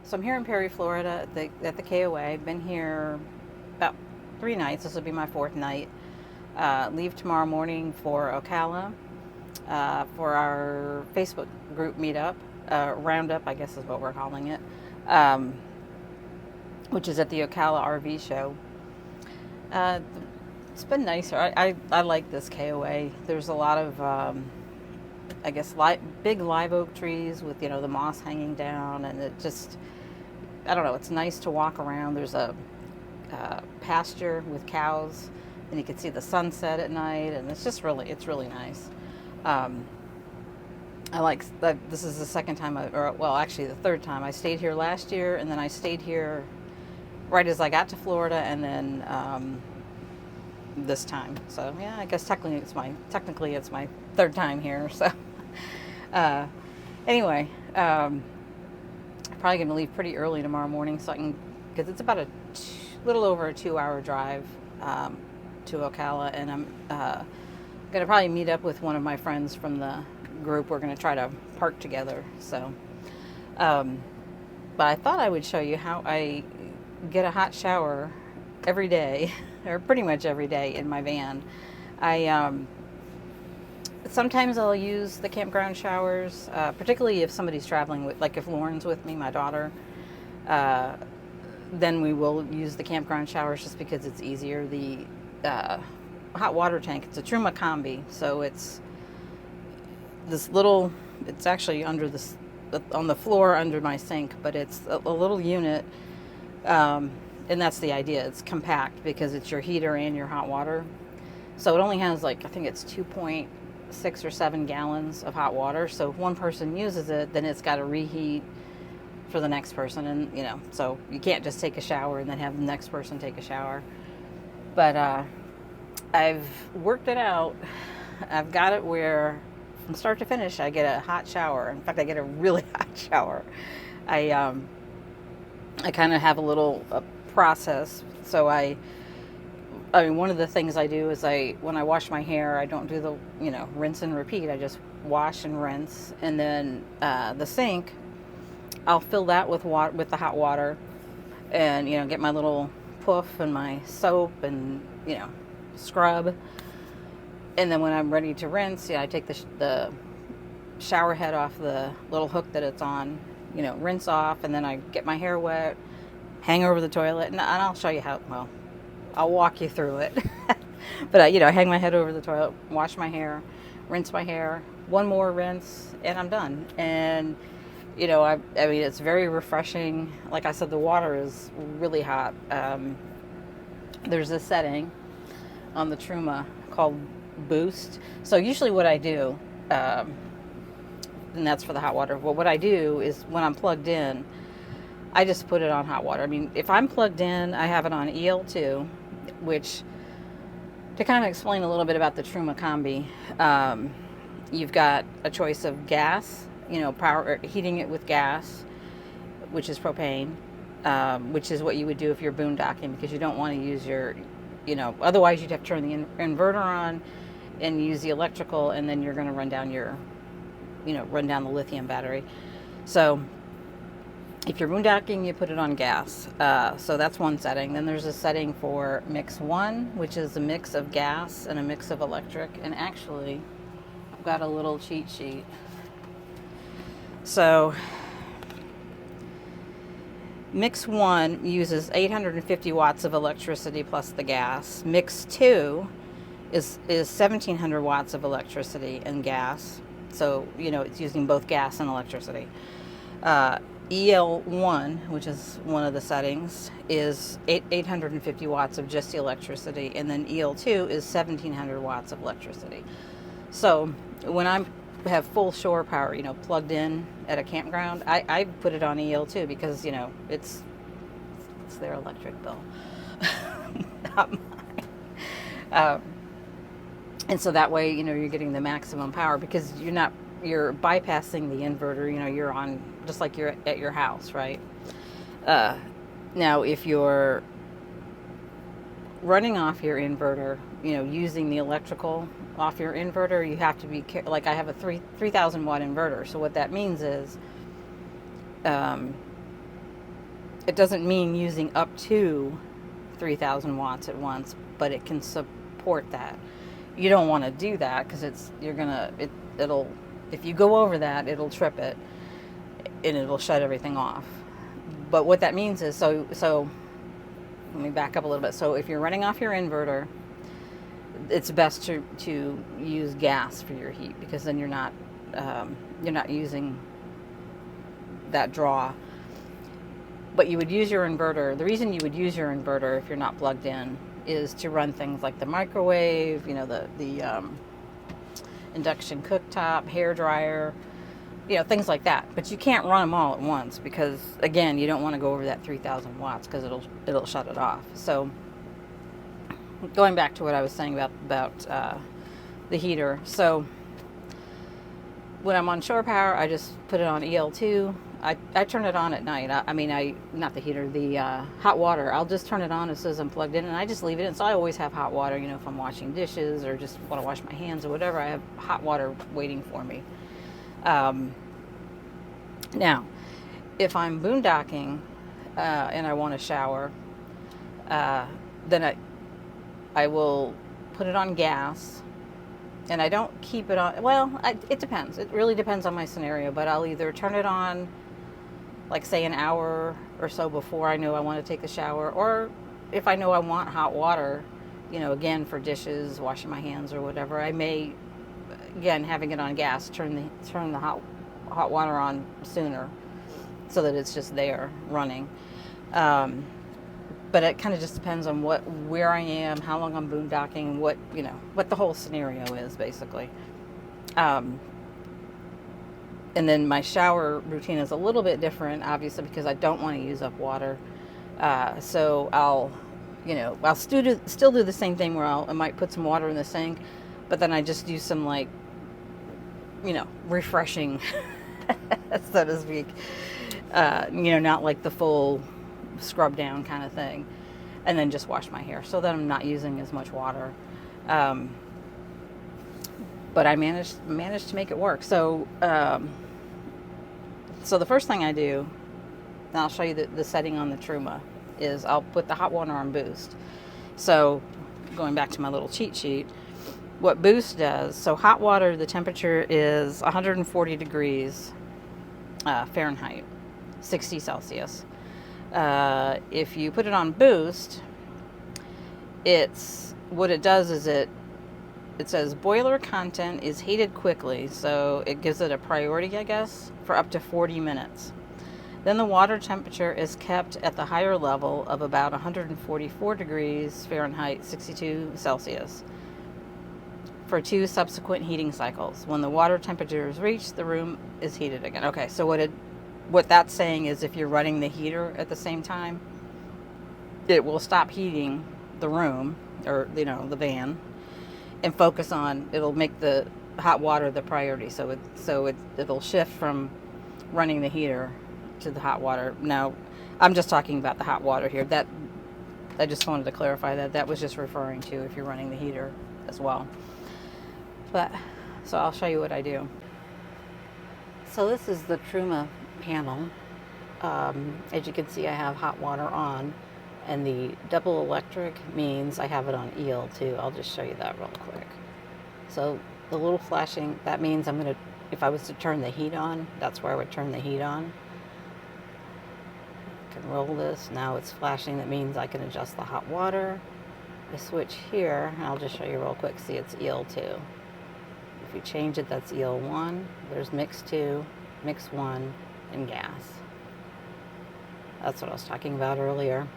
So I'm here in Perry, Florida at the KOA. I've been here about 3 nights. This will be my fourth night. Leave tomorrow morning for Ocala for our Facebook group meetup. Roundup, I guess is what we're calling it, um, which is at the Ocala RV show. Uh, it's been nicer. I like this KOA. There's a lot of, I guess, big live oak trees with, the moss hanging down, and it just, I don't know, it's nice to walk around. There's a pasture with cows, and you can see the sunset at night, and it's really nice. Um, I like that. This is the second time, actually the third time. I stayed here last year, and then I stayed here right as I got to Florida, and then this time. So yeah, I guess technically it's my third time here. So uh, anyway, probably going to leave pretty early tomorrow morning so I can, because it's about a little over a 2-hour drive to Ocala, and I'm going to probably meet up with one of my friends from the group. We're going to try to park together. So, but I thought I would show you how I get a hot shower every day, or pretty much every day in my van. I sometimes I'll use the campground showers, particularly if somebody's traveling with, like if Lauren's with me, my daughter. Then we will use the campground showers just because it's easier. The hot water tank, it's a Truma combi, so it's this little, it's actually under this, on the floor under my sink, but it's a little unit, and that's the idea. It's compact because it's your heater and your hot water. So it only has, like, I think it's 2.6 or 7 gallons of hot water. So if one person uses it, then it's got to reheat for the next person, and so you can't just take a shower and then have the next person take a shower. But I've worked it out. I've got it where from start to finish I get a hot shower. In fact, I get a really hot shower. I kind of have a little process. So I mean, one of the things I do is when I wash my hair, I don't do the rinse and repeat. I just wash and rinse, and then the sink, I'll fill that with the hot water, and get my little poof and my soap and scrub, and then when I'm ready to rinse, I take the shower head off the little hook that it's on, rinse off, and then I get my hair wet, hang over the toilet, and I'll show you how. Well, I'll walk you through it. But I hang my head over the toilet, wash my hair, rinse my hair, one more rinse, and I'm done. And I mean, it's very refreshing. Like I said, the water is really hot. There's this setting on the Truma called Boost. So usually what I do, and that's for the hot water, but what I do is when I'm plugged in, I just put it on hot water. I mean, if I'm plugged in, I have it on EL2, which, to kind of explain a little bit about the Truma combi, you've got a choice of gas, power, heating it with gas, which is propane, which is what you would do if you're boondocking, because you don't want to use your, otherwise you'd have to turn the inverter on and use the electrical, and then you're going to run down the lithium battery. So if you're boondocking, you put it on gas. So that's one setting. Then there's a setting for mix 1, which is a mix of gas and a mix of electric. And actually, I've got a little cheat sheet. So mix 1 uses 850 watts of electricity plus the gas. Mix 2 is 1700 watts of electricity and gas. So, it's using both gas and electricity. EL1, which is one of the settings, is 850 watts of just the electricity, and then EL2 is 1700 watts of electricity. So when I have full shore power, plugged in at a campground, I put it on EL2 because, it's their electric bill, not mine. And so that way, you're getting the maximum power because you're bypassing the inverter. You're on just like you're at your house, right? Now, if you're running off your inverter, using the electrical off your inverter, you have to be like I have a 3,000 watt inverter. So what that means is, It doesn't mean using up to 3,000 watts at once, but it can support that. You don't want to do that because it'll if you go over that, it'll trip it and it'll shut everything off. But what that means is, so let me back up a little bit. So if you're running off your inverter, it's best to use gas for your heat, because then you're not using that draw. But you would use your inverter. The reason you would use your inverter if you're not plugged in is to run things like the microwave, the induction cooktop, hair dryer, things like that. But you can't run them all at once because, again, you don't want to go over that 3,000 watts because it'll shut it off. So going back to what I was saying about the heater. So when I'm on shore power, I just put it on EL2. I turn it on at night. Not the heater, the hot water. I'll just turn it on as soon as I'm plugged in, and I just leave it in. So I always have hot water, if I'm washing dishes or just want to wash my hands or whatever, I have hot water waiting for me. Now, if I'm boondocking and I want to shower, then I will put it on gas. And I don't keep it on, it depends. It really depends on my scenario, but I'll either turn it on, like say an hour or so before I know I want to take a shower, or if I know I want hot water, again for dishes, washing my hands or whatever, I may, again, having it on gas, turn the hot water on sooner so that it's just there running. But it kind of just depends on where I am, how long I'm boondocking, what the whole scenario is, basically. And then my shower routine is a little bit different, obviously, because I don't want to use up water. So I'll still do the same thing where I might put some water in the sink, but then I just do some refreshing, so to speak. Not like the full scrub down kind of thing, and then just wash my hair so that I'm not using as much water. But I managed to make it work. So the first thing I do, and I'll show you the setting on the Truma, is I'll put the hot water on boost. So going back to my little cheat sheet, what boost does, so hot water, the temperature is 140 degrees Fahrenheit, 60 Celsius. If you put it on boost, what it does is it says boiler content is heated quickly, so it gives it a priority, I guess, for up to 40 minutes. Then the water temperature is kept at the higher level of about 144 degrees Fahrenheit, 62 Celsius, for 2 subsequent heating cycles. When the water temperature is reached, the room is heated again. Okay, so what that's saying is if you're running the heater at the same time, it will stop heating the room or the van and focus on, it'll make the hot water the priority. So it'll shift from running the heater to the hot water. Now, I'm just talking about the hot water here. That I just wanted to clarify that was just referring to if you're running the heater as well. But so I'll show you what I do. So this is the Truma panel. As you can see, I have hot water on, and the double electric means I have it on EL2. I'll just show you that real quick. So the little flashing, that means if I was to turn the heat on, that's where I would turn the heat on. I can roll this. Now it's flashing. That means I can adjust the hot water. I switch here, and I'll just show you real quick. See, it's EL2. If you change it, that's EL1. There's mix 2, mix 1, and gas. That's what I was talking about earlier.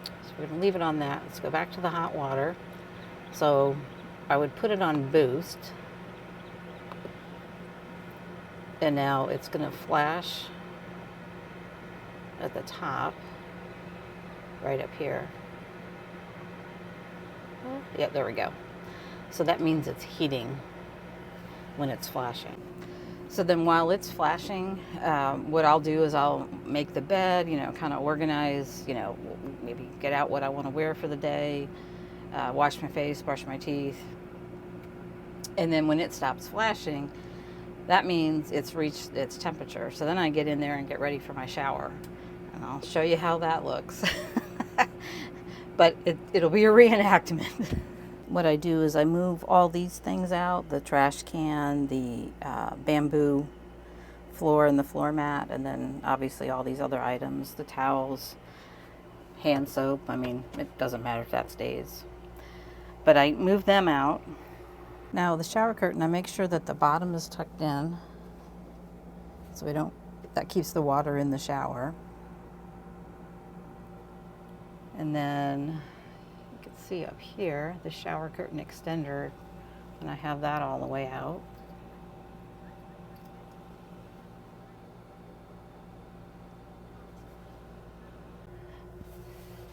So we're going to leave it on that. Let's go back to the hot water. So I would put it on boost. And now it's going to flash at the top, right up here. Yep, there we go. So that means it's heating when it's flashing. So then while it's flashing, what I'll do is I'll make the bed, kind of organize, maybe get out what I want to wear for the day, wash my face, brush my teeth. And then when it stops flashing, that means it's reached its temperature. So then I get in there and get ready for my shower. And I'll show you how that looks. But it'll be a reenactment. What I do is I move all these things out, the trash can, the bamboo floor and the floor mat, and then obviously all these other items, the towels, hand soap. I mean, it doesn't matter if that stays. But I move them out. Now the shower curtain, I make sure that the bottom is tucked in so that keeps the water in the shower. And then you can see up here the shower curtain extender, and I have that all the way out.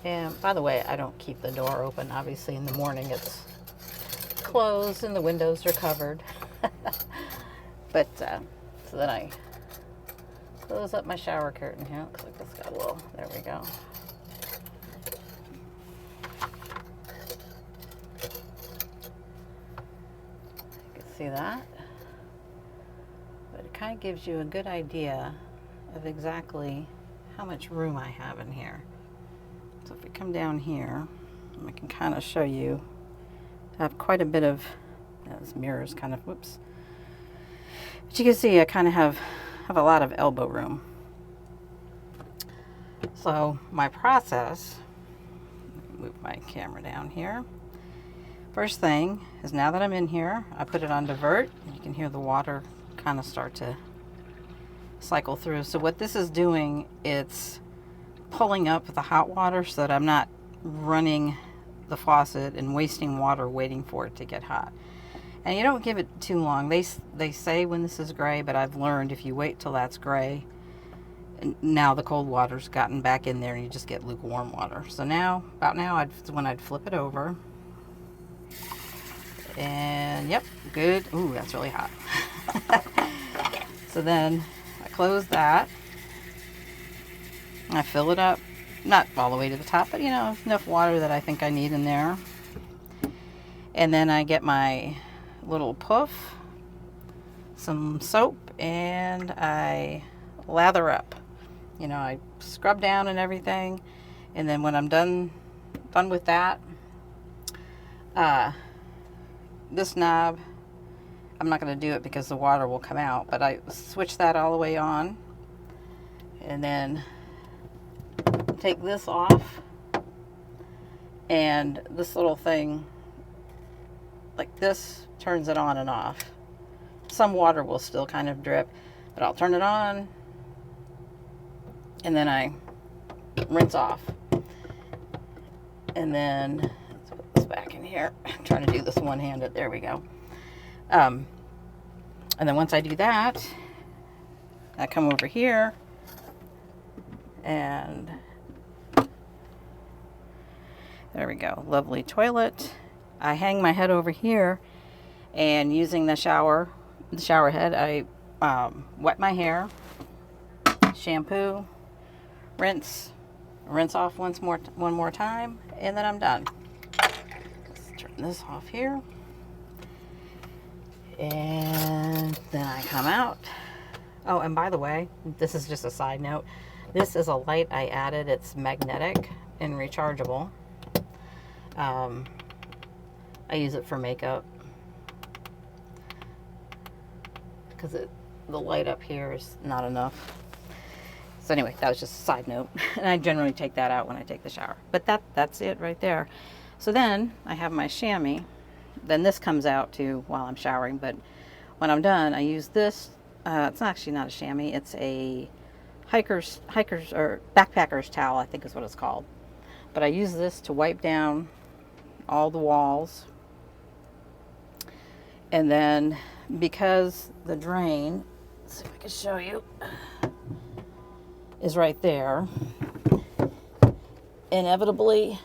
And by the way, I don't keep the door open. Obviously in the morning it's closed and the windows are covered. But so then I close up my shower curtain here. Looks like this got a little, there we go. You can see that. But it kind of gives you a good idea of exactly how much room I have in here. So if we come down here, I can kind of show you, I have quite a bit of, this mirror is kind of, whoops. But you can see I kind of have a lot of elbow room. So my process, move my camera down here. First thing is, now that I'm in here, I put it on divert, and you can hear the water kind of start to cycle through. So what this is doing, it's pulling up the hot water so that I'm not running the faucet and wasting water waiting for it to get hot. And you don't give it too long. They say when this is gray, but I've learned if you wait till that's gray, now the cold water's gotten back in there and you just get lukewarm water. So now, about now, when I'd flip it over. And yep, good. Ooh, that's really hot. So then I close that. I fill it up, not all the way to the top, but you know, enough water that I think I need in there. And then I get my little puff, some soap, and I lather up. You know, I scrub down and everything. And then when I'm done with that, this knob, I'm not going to do it because the water will come out, but I switch that all the way on. And then take this off, and this little thing like this turns it on and off. Some water will still kind of drip, but I'll turn it on and then I rinse off. And then let's put this back in here. I'm trying to do this one-handed. There we go. And then once I do that, I come over here and there we go. Lovely toilet. I hang my head over here, and using the shower head, I wet my hair, shampoo, rinse off one more time, and then I'm done. Let's turn this off here. And then I come out. Oh, and by the way, this is just a side note. This is a light I added. It's magnetic and rechargeable. I use it for makeup because the light up here is not enough. So anyway, that was just a side note. And I generally take that out when I take the shower. But that's it right there. So then I have my chamois. Then this comes out too while I'm showering. But when I'm done, I use this. It's actually not a chamois. It's a hiker's or backpacker's towel, I think is what it's called. But I use this to wipe down all the walls. And then because the drain, let's see if I can show you, is right there, inevitably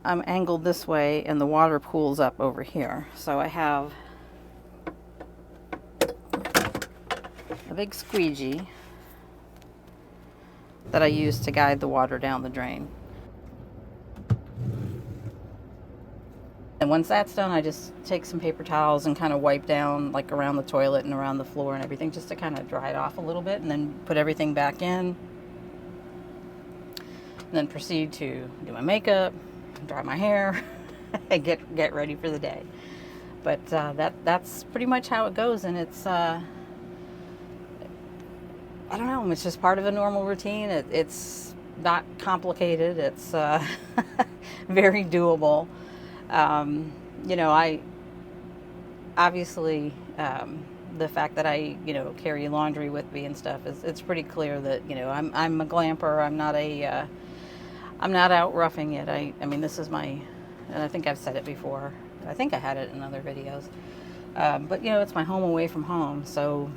I'm angled this way and the water pools up over here. So I have a big squeegee that I use to guide the water down the drain. And once that's done, I just take some paper towels and kind of wipe down like around the toilet and around the floor and everything, just to kind of dry it off a little bit, and then put everything back in. then proceed to do my makeup, dry my hair, and get ready for the day. But that's pretty much how it goes, and it's I don't know, it's just part of a normal routine. It's not complicated. It's very doable. I obviously, the fact that I, carry laundry with me and stuff it's pretty clear that, I'm a glamper. I'm not out roughing it. I mean, this is my, and I think I've said it before. I think I had it in other videos. But it's my home away from home. So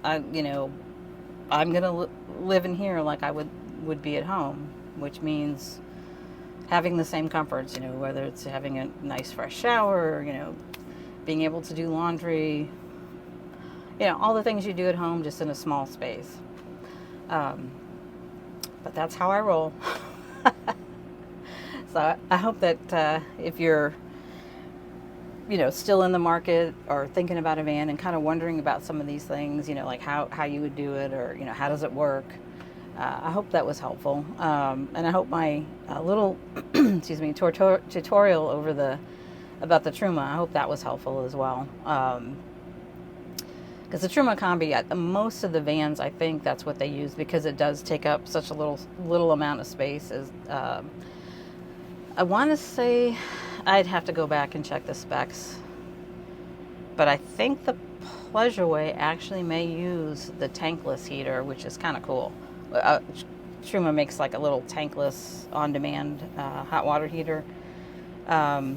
I'm going to live in here like I would be at home, which means having the same comforts, whether it's having a nice fresh shower, being able to do laundry, all the things you do at home just in a small space. But that's how I roll. So I hope that if you're, still in the market or thinking about a van and kind of wondering about some of these things, like how you would do it, or, how does it work? I hope that was helpful. And I hope my little, excuse me, tutorial about the Truma, I hope that was helpful as well. Because the Truma combi, most of the vans, I think that's what they use, because it does take up such a little amount of space. I want to say, I'd have to go back and check the specs, but I think the Pleasureway actually may use the tankless heater, which is kind of cool. Truma makes like a little tankless on-demand hot water heater, but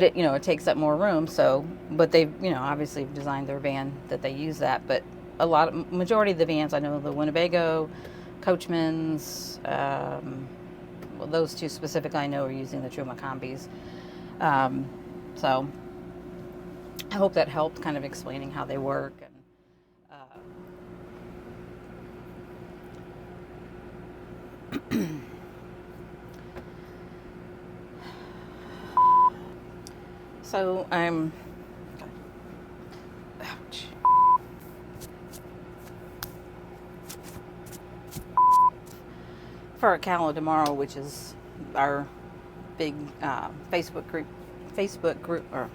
it takes up more room. So, but they've obviously designed their van that they use that. But majority of the vans, I know the Winnebago, Coachman's. Those two specifically I know are using the Truma combis. So I hope that helped kind of explaining how they work. And so ouch. For Ocala tomorrow, which is our big Facebook group, or